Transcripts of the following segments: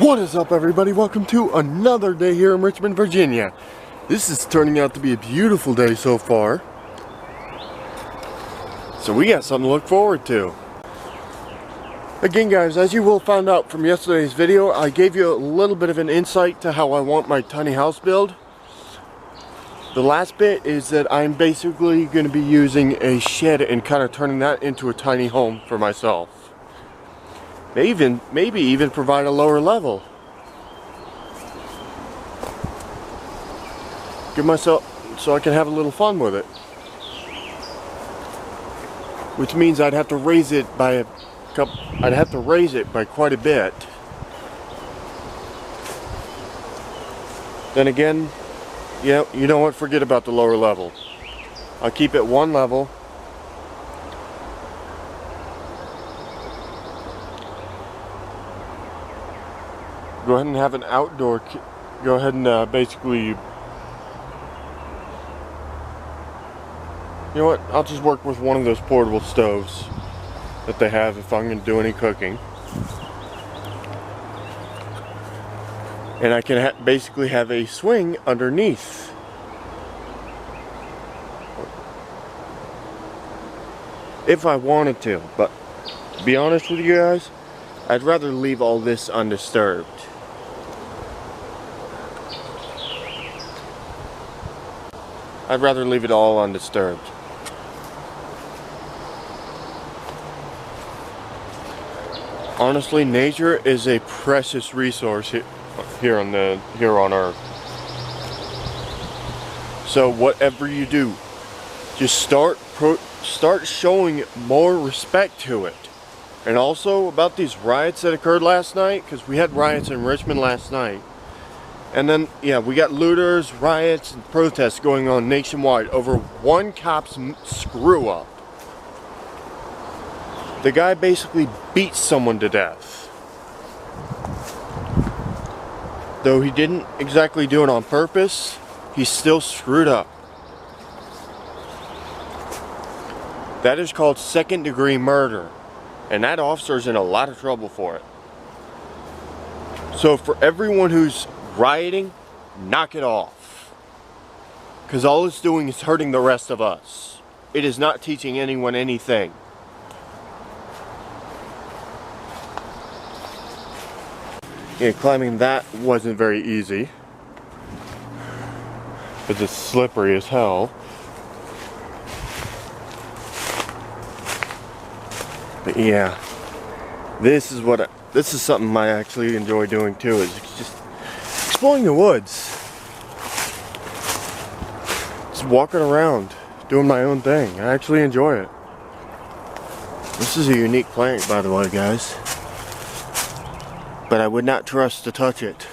What is up, everybody? Welcome to another day here in Richmond, Virginia. This is turning out to be a beautiful day so far. So we got something to look forward to. Again, guys, as you will find out from yesterday's video, I gave you a little bit of an insight to how I want my tiny house build. The last bit is that I'm basically going to be using a shed and kind of turning that into a tiny home for myself. Maybe even provide a lower level. Give myself, so I can have a little fun with it. Which means I'd have to raise it by quite a bit. Then again, yeah, you know what, forget about the lower level. I'll keep it one level. Go ahead and have an outdoor, go ahead and basically, you know what, I'll just work with one of those portable stoves that they have if I'm going to do any cooking. And I can basically have a swing underneath. If I wanted to, but to be honest with you guys, I'd rather leave all this undisturbed. I'd rather leave it all undisturbed. Honestly, nature is a precious resource here on Earth. So whatever you do, just start showing more respect to it. And also about these riots that occurred last night, because we had riots in Richmond last night. And then, yeah, we got looters, riots, and protests going on nationwide over one cop's screw up. The guy basically beat someone to death. Though he didn't exactly do it on purpose, he still screwed up. That is called second-degree murder. And that officer's in a lot of trouble for it. So for everyone who's rioting, knock it off. Because all it's doing is hurting the rest of us. It is not teaching anyone anything. Yeah, climbing that wasn't very easy. It's just slippery as hell. But yeah, this is something I actually enjoy doing too, is just exploring the woods. Just walking around, doing my own thing. I actually enjoy it. This is a unique plant, by the way, guys. But I would not trust to touch it.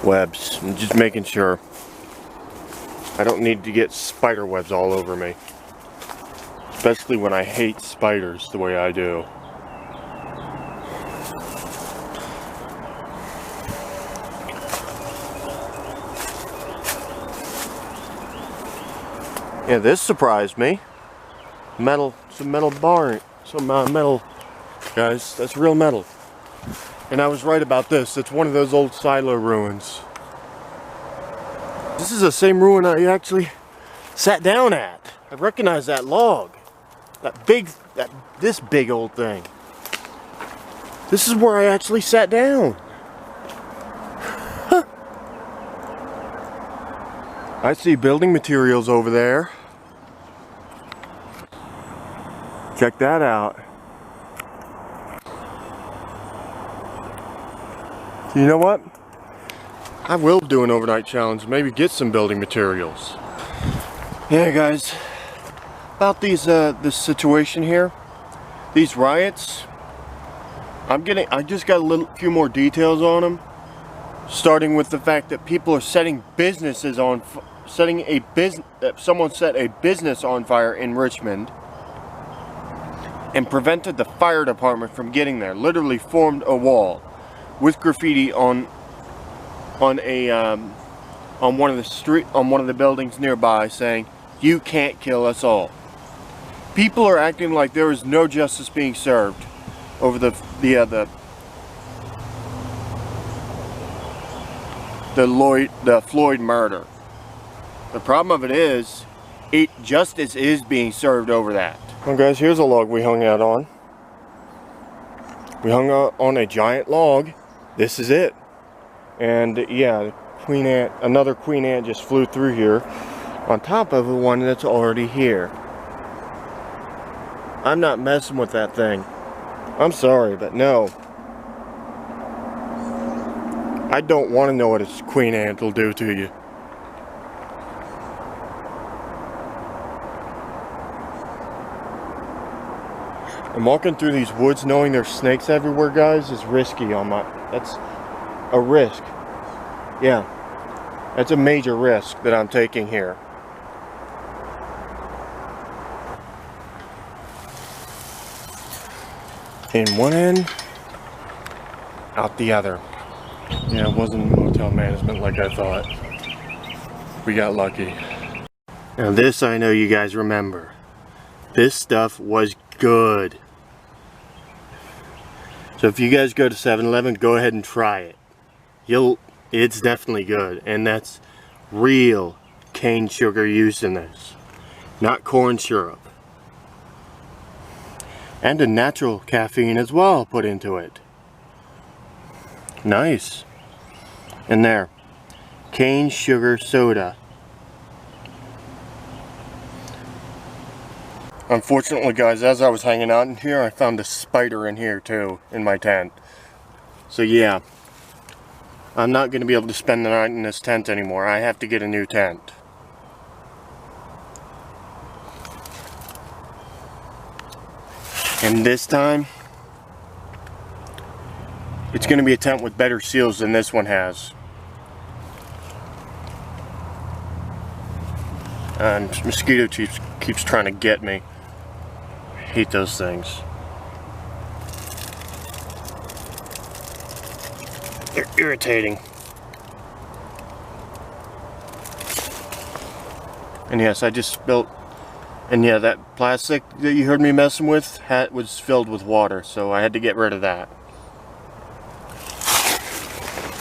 Webs. I'm just making sure I don't need to get spider webs all over me. Especially when I hate spiders the way I do. Yeah, this surprised me. Metal, some metal bar, some metal, guys, that's real metal. And I was right about this. It's one of those old silo ruins. This is the same ruin I actually sat down at. I recognize that log. This big old thing. This is where I actually sat down. Huh. I see building materials over there. Check that out. You know what? I will do an overnight challenge, maybe get some building materials. Yeah, guys, about this situation here, these riots, I just got a few more details on them, starting with the fact that people are setting businesses on, someone set a business on fire in Richmond and prevented the fire department from getting there, literally formed a wall with graffiti on a on one of the buildings nearby saying, "You can't kill us all." People are acting like there is no justice being served over the Floyd murder. The problem of it is, justice is being served over that. Well guys, here's a log we hung out on. We hung out on a giant log. This is it. And yeah, another queen ant just flew through here on top of the one that's already here. I'm not messing with that thing. I'm sorry, but no. I don't want to know what a queen ant will do to you. And walking through these woods knowing there's snakes everywhere, guys, is risky that's a risk. Yeah. That's a major risk that I'm taking here. In one end, out the other. Yeah, it wasn't motel management like I thought. We got lucky. Now this I know you guys remember. This stuff was good. So if you guys go to 7-Eleven, go ahead and try it. It's definitely good. And that's real cane sugar used in this. Not corn syrup. And a natural caffeine as well put into it. Nice. And there, cane sugar soda. Unfortunately guys, as I was hanging out in here, I found a spider in here too, in my tent. So yeah, I'm not going to be able to spend the night in this tent anymore. I have to get a new tent. And this time, it's going to be a tent with better seals than this one has. And mosquito keeps trying to get me. I hate those things. They're irritating. And yes, I just spilled. And yeah, that plastic that you heard me messing with was filled with water, so I had to get rid of that.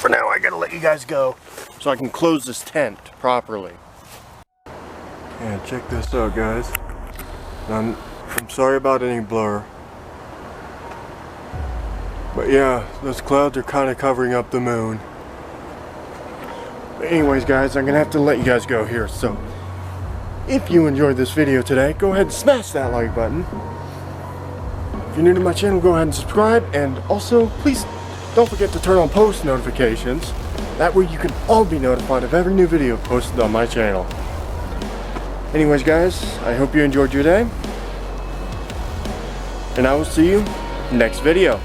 For now, I gotta let you guys go so I can close this tent properly. Yeah, check this out, guys. I'm sorry about any blur. But yeah, those clouds are kind of covering up the moon. But anyways, guys, I'm gonna have to let you guys go here, so if you enjoyed this video today, go ahead and smash that like button. If you're new to my channel, go ahead and subscribe, and also please don't forget to turn on post notifications. That way you can all be notified of every new video posted on my channel. Anyways guys, I hope you enjoyed your day, and I will see you next video.